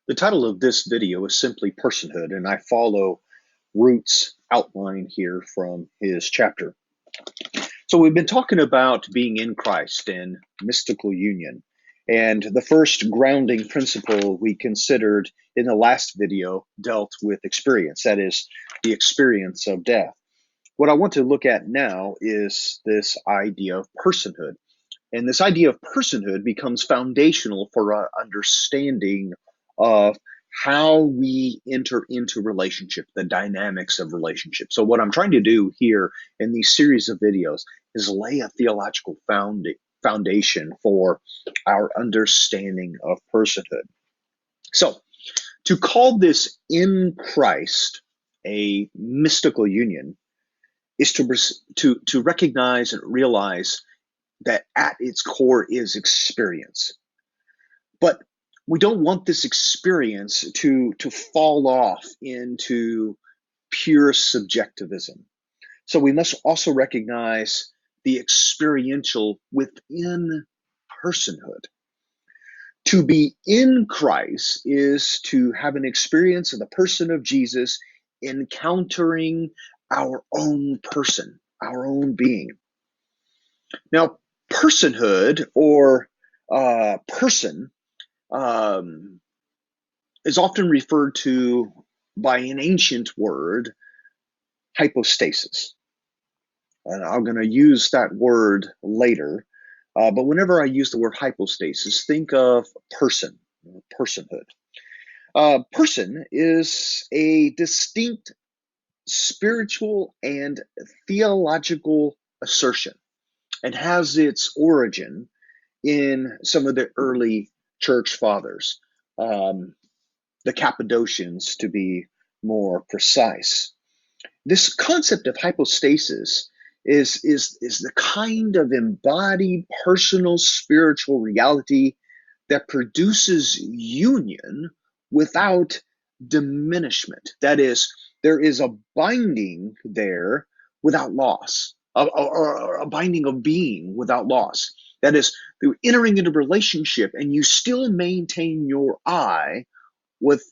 The title of this video is simply Personhood, and I follow Root's outline here from his chapter. So we've been talking about being in Christ and mystical union. And the first grounding principle we considered in the last video dealt with experience, that is, the experience of death. What I want to look at now is this idea of personhood. And this idea of personhood becomes foundational for our understanding of how we enter into relationship, the dynamics of relationship. So what I'm trying to do here in these series of videos is lay a theological foundation for our understanding of personhood. So to call this in Christ a mystical union is to recognize and realize that at its core is experience. But we don't want this experience to fall off into pure subjectivism. So we must also recognize the experiential within personhood. To be in Christ is to have an experience of the person of Jesus encountering our own person, our own being. Now, personhood or person is often referred to by an ancient word, hypostasis. And I'm going to use that word later. But whenever I use the word hypostasis, think of person, personhood. Person is a distinct spiritual and theological assertion and has its origin in some of the early church fathers, the Cappadocians to be more precise. This concept of hypostasis is the kind of embodied personal spiritual reality that produces union without diminishment. That is, there is a binding there without loss, or a binding of being without loss. That is, through entering into relationship and you still maintain your I with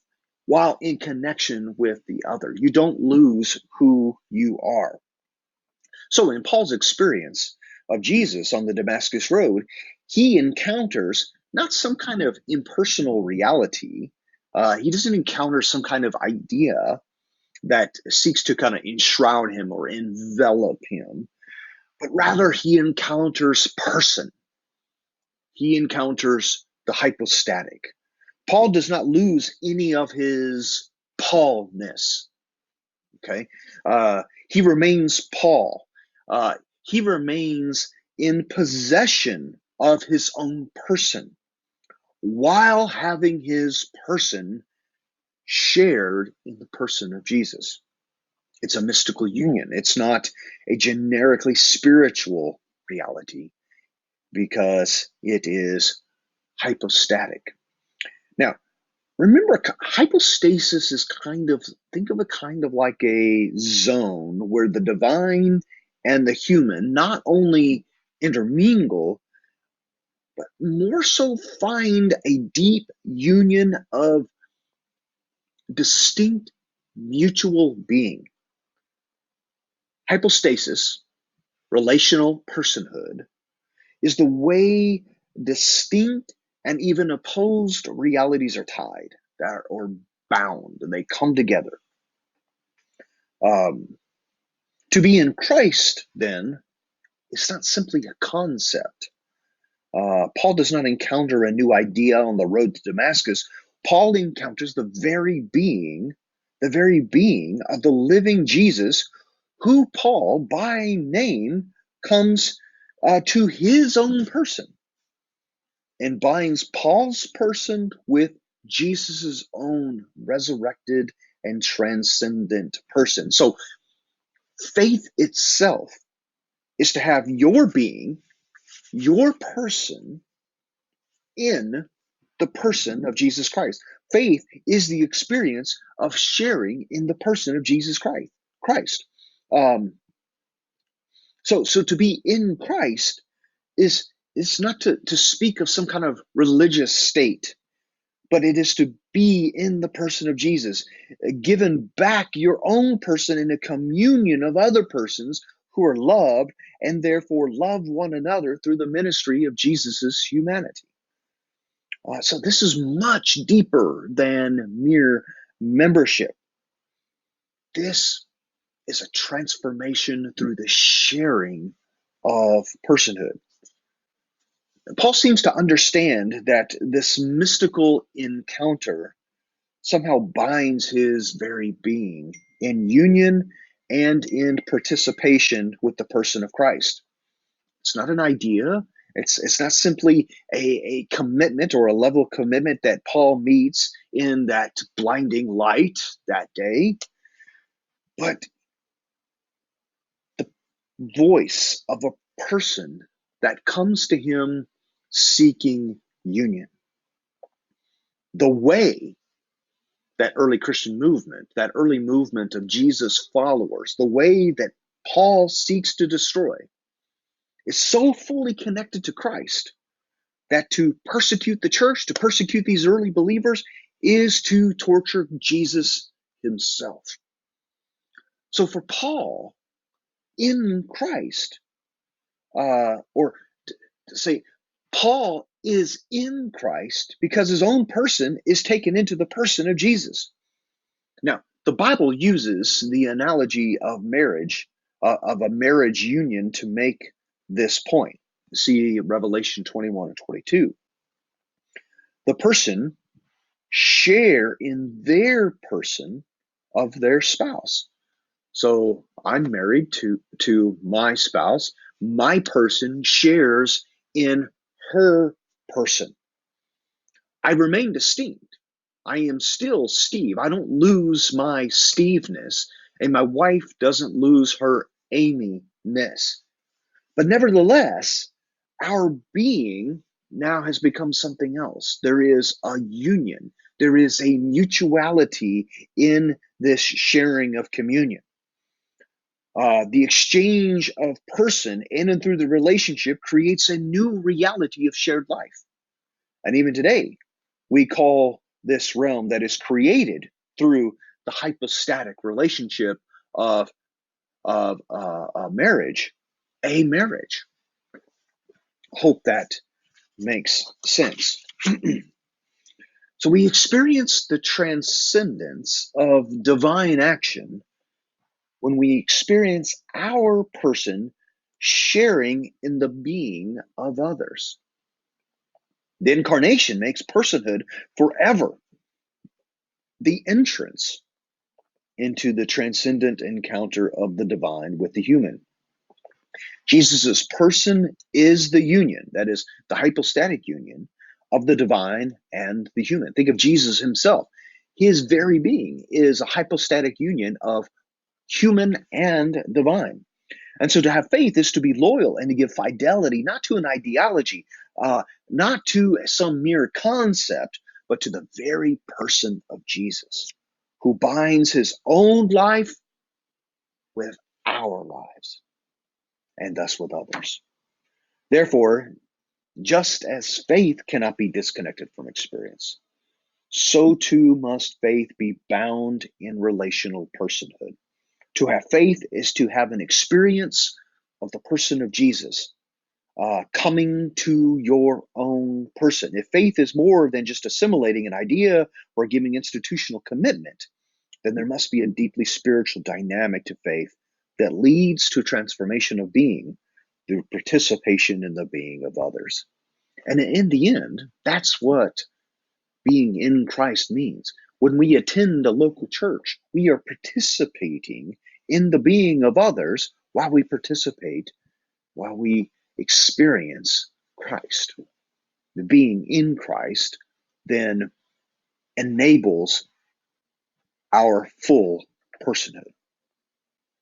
while in connection with the other. You don't lose who you are. So in Paul's experience of Jesus on the Damascus Road, he encounters not some kind of impersonal reality. He doesn't encounter some kind of idea that seeks to kind of enshroud him or envelop him, but rather he encounters person. He encounters the hypostatic. Paul does not lose any of his Paulness. Okay, he remains Paul. He remains in possession of his own person while having his person shared in the person of Jesus. It's a mystical union. It's not a generically spiritual reality because it is hypostatic. Now, remember, hypostasis is think of it kind of like a zone where the divine and the human not only intermingle, but more so find a deep union of distinct mutual being. Hypostasis, relational personhood, is the way distinct and even opposed realities are tied or bound, and they come together. To be in Christ, then, is not simply a concept. Paul does not encounter a new idea on the road to Damascus. Paul encounters the very being of the living Jesus, who Paul, by name, comes to his own person and binds Paul's person with Jesus's own resurrected and transcendent person. So faith itself is to have your being, your person, in the person of Jesus Christ. Faith is the experience of sharing in the person of Jesus Christ. So to be in Christ is not to speak of some kind of religious state, but it is to be in the person of Jesus, given back your own person in a communion of other persons who are loved and therefore love one another through the ministry of Jesus's humanity. So this is much deeper than mere membership. This is a transformation through the sharing of personhood. Paul seems to understand that this mystical encounter somehow binds his very being in union and in participation with the person of Christ. It's not an idea. It's not simply a commitment or a level of commitment that Paul meets in that blinding light that day, but the voice of a person that comes to him seeking union. The way that early Christian movement, that early movement of Jesus followers, the way that Paul seeks to destroy is so fully connected to Christ that to persecute the church, to persecute these early believers, is to torture Jesus himself. So for Paul, in Christ, or to say, Paul is in Christ because his own person is taken into the person of Jesus. Now, the Bible uses the analogy of marriage, of a marriage union, to make this point. See Revelation 21 and 22. The person share in their person of their spouse. So I'm married to my spouse. My person shares in her person. I remain distinct. I am still Steve. I don't lose my Steve-ness, and my wife doesn't lose her Amy-ness. But nevertheless, our being now has become something else. There is a union. There is a mutuality in this sharing of communion. The exchange of person in and through the relationship creates a new reality of shared life. And even today, we call this realm that is created through the hypostatic relationship of marriage, a marriage. Hope that makes sense. So we experience the transcendence of divine action when we experience our person sharing in the being of others. The incarnation makes personhood forever the entrance into the transcendent encounter of the divine with the human. Jesus' person is the union, that is, the hypostatic union of the divine and the human. Think of Jesus himself. His very being is a hypostatic union of human and divine. And so to have faith is to be loyal and to give fidelity, not to an ideology, not to some mere concept, but to the very person of Jesus, who binds his own life with our lives and thus with others. Therefore, just as faith cannot be disconnected from experience, so too must faith be bound in relational personhood. To have faith is to have an experience of the person of Jesus coming to your own person. If faith is more than just assimilating an idea or giving institutional commitment, then there must be a deeply spiritual dynamic to faith that leads to a transformation of being through participation in the being of others. And in the end, that's what being in Christ means. When we attend a local church, we are participating in the being of others while we participate, while we experience Christ. The being in Christ then enables our full personhood.